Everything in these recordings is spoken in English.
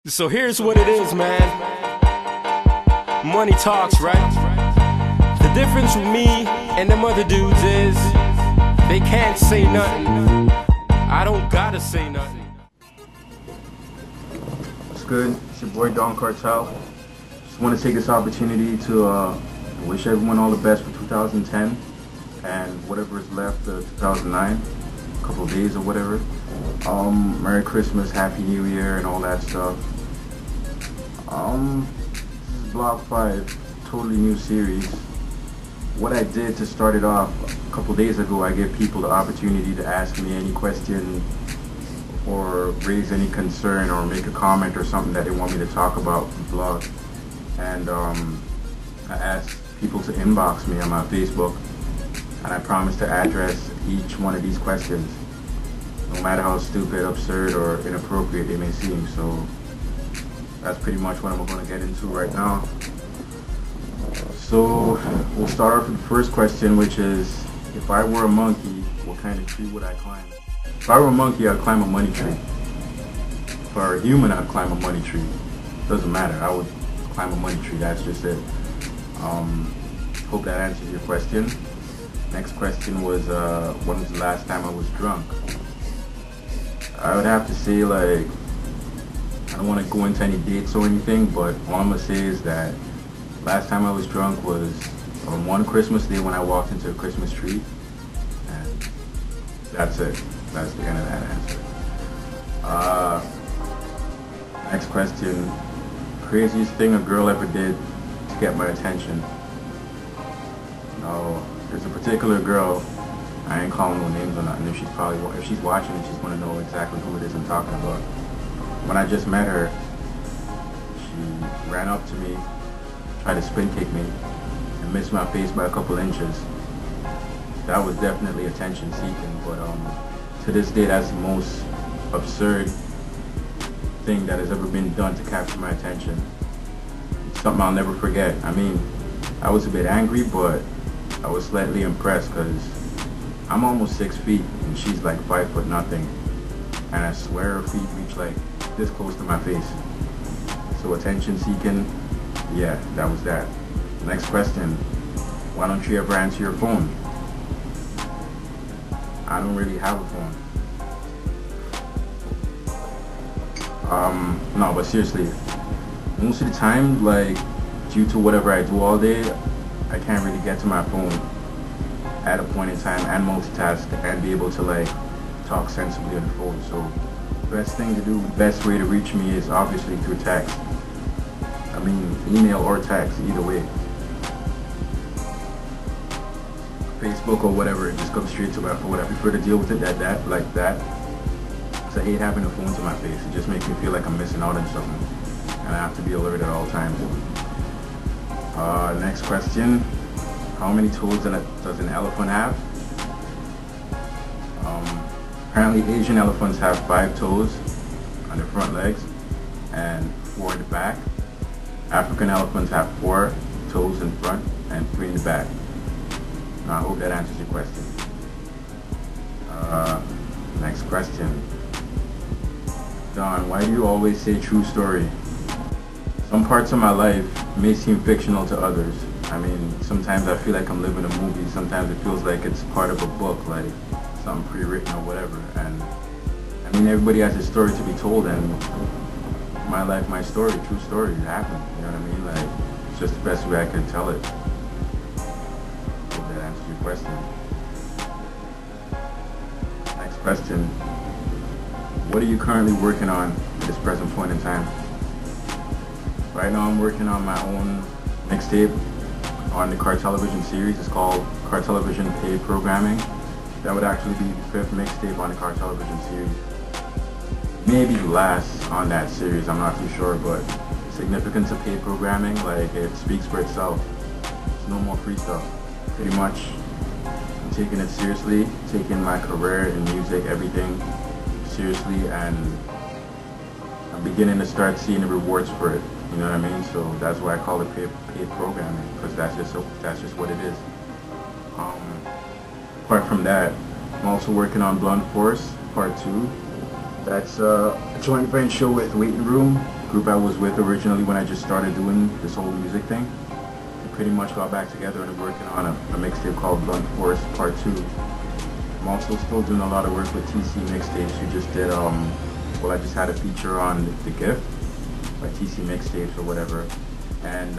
So here's what it is, man. Money talks, right? The difference with me and them other dudes is they can't say nothing. I don't gotta say nothing. What's good? It's your boy Don Kartel. Just want to take this opportunity to wish everyone all the best for 2010 and whatever is left of 2009, a couple of days or whatever. Merry Christmas, Happy New Year, and all that stuff. This is Block 5, totally new series. What I did to start it off a couple days ago, I gave people the opportunity to ask me any question or raise any concern or make a comment or something that they want me to talk about in the blog. And I asked people to inbox me on my Facebook, and I promised to address each one of these questions, no matter how stupid, absurd, or inappropriate they may seem. So that's pretty much what I'm going to get into right now. So we'll start off with the first question, which is, if I were a monkey, what kind of tree would I climb? If I were a monkey, I'd climb a money tree. If I were a human, I'd climb a money tree. Doesn't matter, I would climb a money tree, that's just it. Hope that answers your question. Next question was, when was the last time I was drunk? I would have to say, like, I don't want to go into any dates or anything, but all I'm going to say is that last time I was drunk was on one Christmas day when I walked into a Christmas tree, and that's it. That's the end of that answer. Next question. Craziest thing a girl ever did to get my attention? No, there's a particular girl, I ain't calling no names or nothing. If she's watching it, she's going to know exactly who it is I'm talking about. When I just met her, she ran up to me, tried to spin kick me, and missed my face by a couple inches. That was definitely attention seeking, but to this day, that's the most absurd thing that has ever been done to capture my attention. It's something I'll never forget. I mean, I was a bit angry, but I was slightly impressed because I'm almost 6 feet and she's like 5 foot nothing. And I swear her feet reach like this close to my face. So attention seeking, yeah, that was that. Next question. Why don't you ever answer your phone? I don't really have a phone. No, but seriously, most of the time, like, due to whatever I do all day, I can't really get to my phone at a point in time and multitask and be able to, like, talk sensibly on the phone. So the best thing to do, the best way to reach me is obviously through text. I mean, email or text, either way. Facebook or whatever, it just comes straight to my phone. I prefer to deal with it like that. Because I hate having the phone to my face. It just makes me feel like I'm missing out on something. And I have to be alert at all times. Next question. How many toes does an elephant have? Apparently Asian elephants have 5 toes on their front legs and 4 in the back. African elephants have 4 toes in front and 3 in the back. Now, I hope that answers your question. Next question. Don, why do you always say true story? Some parts of my life may seem fictional to others. I mean, sometimes I feel like I'm living a movie. Sometimes it feels like it's part of a book, like something pre-written or whatever. And I mean, everybody has a story to be told, and my life, my story, true story, it happened. You know what I mean? Like, it's just the best way I can tell it. Hope that answers your question. Next question. What are you currently working on at this present point in time? Right now I'm working on my own mixtape on the Kartelevision series. It's called Kartelevision Paid Programming. That would actually be the 5th mixtape on the Kartelevision series. Maybe the last on that series, I'm not too sure, but significance of paid programming, like, it speaks for itself. It's no more free stuff. Pretty much, I'm taking it seriously, taking my career in music, everything seriously, and I'm beginning to start seeing the rewards for it. You know what I mean? So that's why I call it paid programming, because that's just what it is. Apart from that, I'm also working on Blunt Force Part 2. That's a joint venture with Waiting Room group I was with originally when I just started doing this whole music thing. We pretty much got back together and working on a mixtape called Blunt Force Part 2. I'm also still doing a lot of work with TC Mixtapes, who just did, well, I just had a feature on The Gift by TC Mixtapes or whatever. And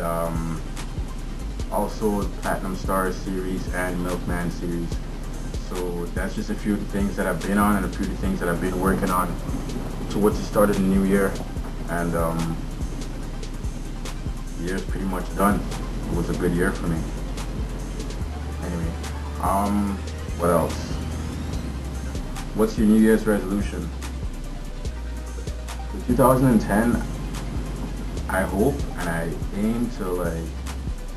also Platinum Stars series and Milkman series. So that's just a few of the things that I've been on and a few of the things that I've been working on towards the start of the new year. And the year's pretty much done. It was a good year for me. Anyway, what else? What's your New Year's resolution? For 2010, I hope and I aim to like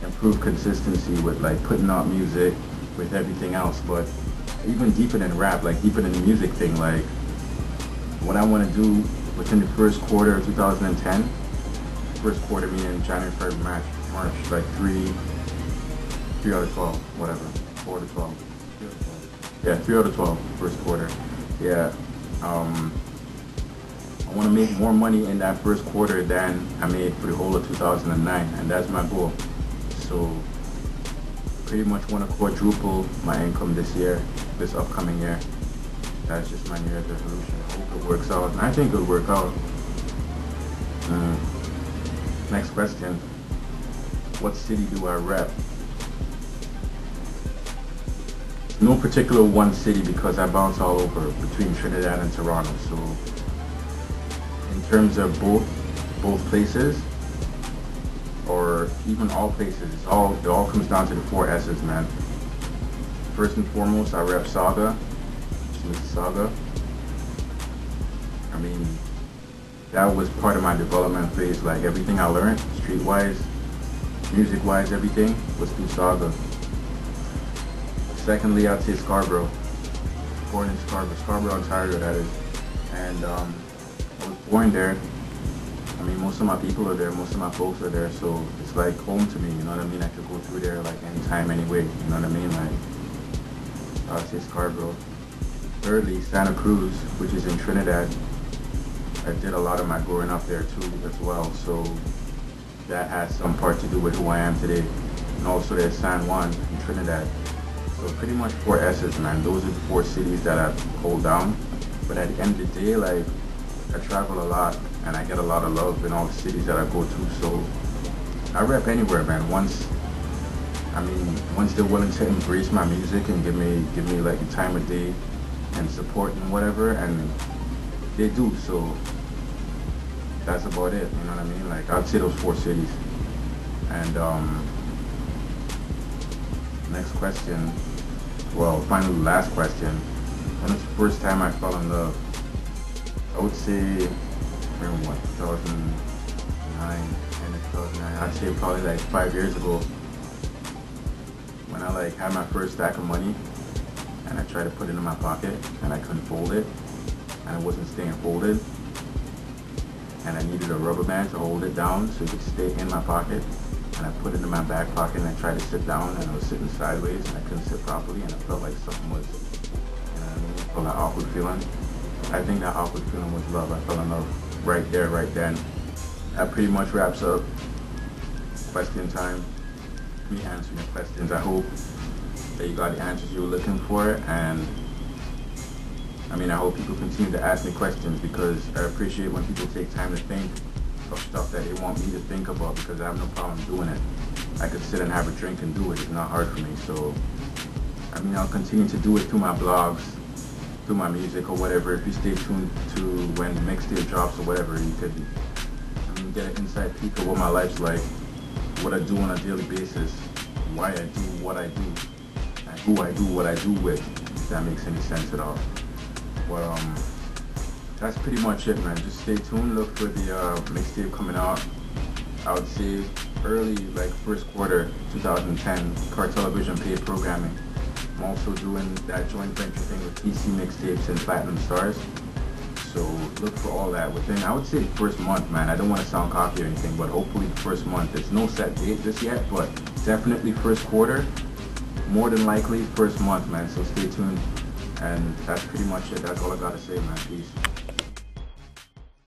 improve consistency with like putting out music with everything else, but even deeper than rap, like deeper than the music thing, like what I want to do within the first quarter of 2010, first quarter meaning January, February, March, like 3 out of 12, whatever, 4 to 12. Yeah, 3 out of 12, first quarter. Yeah, I want to make more money in that first quarter than I made for the whole of 2009, and that's my goal. So, pretty much want to quadruple my income this year, this upcoming year. That's just my New Year's resolution. I hope it works out, and I think it'll work out. Next question. What city do I rep? No particular one city because I bounce all over between Trinidad and Toronto. So in terms of both places, or even all places, it all comes down to the 4 S's, man. First and foremost, I rep Saga, Mississauga. I mean, that was part of my development phase. Like everything I learned, streetwise, music-wise, everything was through Saga. Secondly, I'd say Scarborough. Born in Scarborough, Ontario, that is. And I was born there. I mean, most of my people are there, most of my folks are there, so it's like home to me, you know what I mean? I could go through there like anytime, anyway, you know what I mean? Like, I'd say Scarborough. Thirdly, Santa Cruz, which is in Trinidad. I did a lot of my growing up there too, as well, so that has some part to do with who I am today. And also there's San Juan in Trinidad. So pretty much 4 S's, man. Those are the 4 cities that I hold down. But at the end of the day, like, I travel a lot and I get a lot of love in all the cities that I go to. So I rep anywhere, man. Once they're willing to embrace my music and give me like the time of day and support and whatever, and they do. So that's about it. You know what I mean? Like, I'd say those 4 cities. And next question. Well, finally, last question. When was the first time I fell in love? I would say, remember what, 2009, end of 2009. I'd say probably like 5 years ago, when I like had my first stack of money, and I tried to put it in my pocket, and I couldn't fold it, and it wasn't staying folded, and I needed a rubber band to hold it down so it could stay in my pocket. And I put it in my back pocket and I tried to sit down, and I was sitting sideways and I couldn't sit properly, and I felt like something was, you know what I mean? I felt that awkward feeling. I think that awkward feeling was love. I fell in love right there, right then. That pretty much wraps up question time. Me answering your questions. I hope that you got the answers you were looking for, and I mean, I hope people continue to ask me questions, because I appreciate when people take time to think of stuff that they want me to think about, because I have no problem doing it. I could sit and have a drink and do it. It's not hard for me. So, I mean, I'll continue to do it through my blogs, through my music or whatever. If you stay tuned to when the mixtape drops or whatever, you could get an inside peek of what my life's like, what I do on a daily basis, why I do what I do, and who I do what I do with, if that makes any sense at all. Well, that's pretty much it, man. Just stay tuned. Look for the mixtape coming out. I would say early, like first quarter 2010. Kartel Vision paid programming. I'm also doing that joint venture thing with TC Mixtapes and Platinum Stars. So look for all that within, I would say, the first month, man. I don't want to sound cocky or anything, but hopefully the first month. There's no set date just yet, but definitely first quarter. More than likely first month, man. So stay tuned. And that's pretty much it. That's all I gotta say, man. Peace.